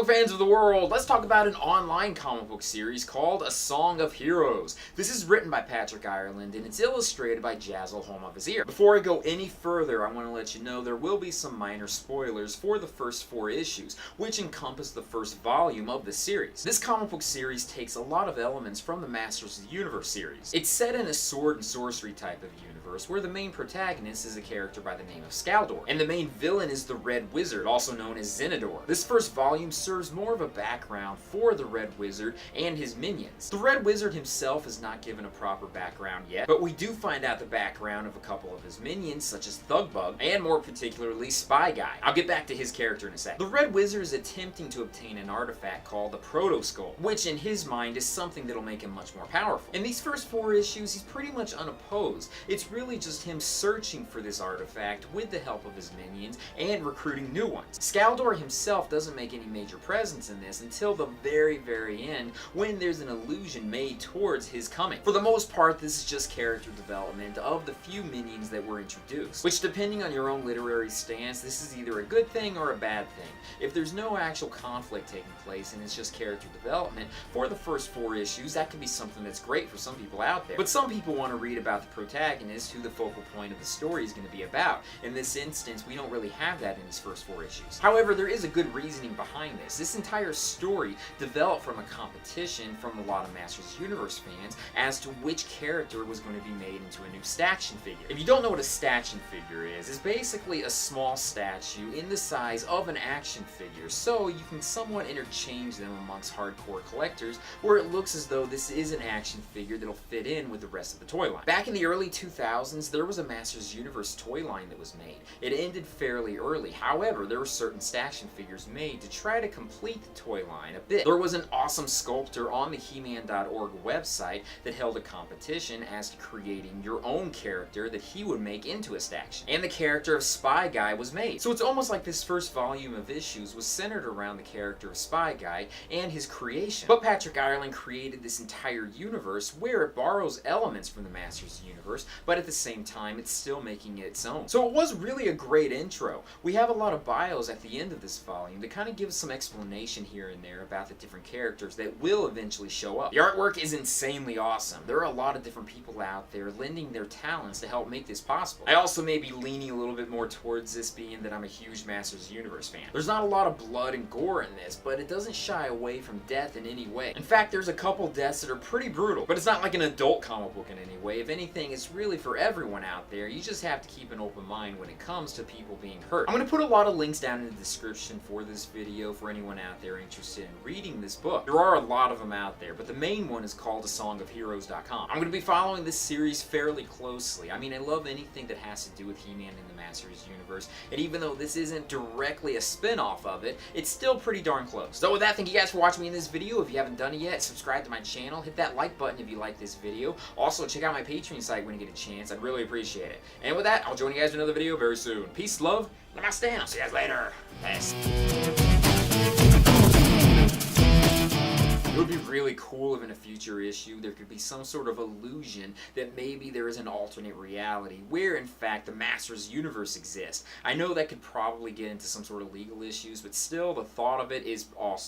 book fans of the world, let's talk about an online comic book series called A Song of Heroes. This is written by Patrick Ireland and it's illustrated by Jazyl Homavazir. Before I go any further, I want to let you know there will be some minor spoilers for the first 4 issues, which encompass the first volume of the series. This comic book series takes a lot of elements from the Masters of the Universe series. It's set in a sword and sorcery type of universe, where the main protagonist is a character by the name of Skaldor, and the main villain is the Red Wizard, also known as Zinador. This first volume serves more of a background for the Red Wizard and his minions. The Red Wizard himself is not given a proper background yet, but we do find out the background of a couple of his minions, such as Thugbug, and more particularly Spy Guy. I'll get back to his character in a sec. The Red Wizard is attempting to obtain an artifact called the Proto Skull, which in his mind is something that'll make him much more powerful. In these first 4 issues, he's pretty much unopposed. It's really just him searching for this artifact with the help of his minions and recruiting new ones. Skaldor himself doesn't make any major presence in this until the very end, when there's an allusion made towards his coming. For the most part, this is just character development of the few minions that were introduced, which, depending on your own literary stance, this is either a good thing or a bad thing. If there's no actual conflict taking place and it's just character development for the first 4 issues, that could be something that's great for some people out there. But some people want to read about the protagonist, who the focal point of the story is going to be about. In this instance, we don't really have that in these first 4 issues. However, there is a good reasoning behind this. This entire story developed from a competition from a lot of Masters of the Universe fans as to which character was going to be made into a new statue figure. If you don't know what a statue figure is, it's basically a small statue in the size of an action figure, so you can somewhat interchange them amongst hardcore collectors, where it looks as though this is an action figure that'll fit in with the rest of the toy line. Back in the early 2000s, there was a Masters of the Universe toy line that was made. It ended fairly early. However, there were certain statue figures made to try to complete the toy line a bit. There was an awesome sculptor on the He-Man.org website that held a competition as to creating your own character that he would make into a statue. And the character of Spy Guy was made. So it's almost like this first volume of issues was centered around the character of Spy Guy and his creation. But Patrick Ireland created this entire universe where it borrows elements from the Masters of the Universe, but at the same time it's still making it its own. So it was really a great intro. We have a lot of bios at the end of this volume that kind of gives some explanation here and there about the different characters that will eventually show up. The artwork is insanely awesome. There are a lot of different people out there lending their talents to help make this possible. I also may be leaning a little bit more towards this, being that I'm a huge Masters of the Universe fan. There's not a lot of blood and gore in this, but it doesn't shy away from death in any way. In fact, there's a couple deaths that are pretty brutal, but it's not like an adult comic book in any way. If anything, it's really for everyone out there. You just have to keep an open mind when it comes to people being hurt. I'm going to put a lot of links down in the description for this video for anyone out there interested in reading this book. There are a lot of them out there, but the main one is called asongofheroes.com. I'm going to be following this series fairly closely. I mean, I love anything that has to do with He-Man and the Masters Universe, and even though this isn't directly a spin-off of it, it's still pretty darn close. So with that, thank you guys for watching me in this video. If you haven't done it yet, subscribe to my channel, hit that like button if you like this video. Also, check out my Patreon site when you get a chance. I'd really appreciate it. And with that, I'll join you guys in another video very soon. Peace, love, namaste, and I'll see you guys later. Peace. It would be really cool if in a future issue there could be some sort of illusion that maybe there is an alternate reality where in fact the Masters Universe exists. I know that could probably get into some sort of legal issues, but still the thought of it is awesome.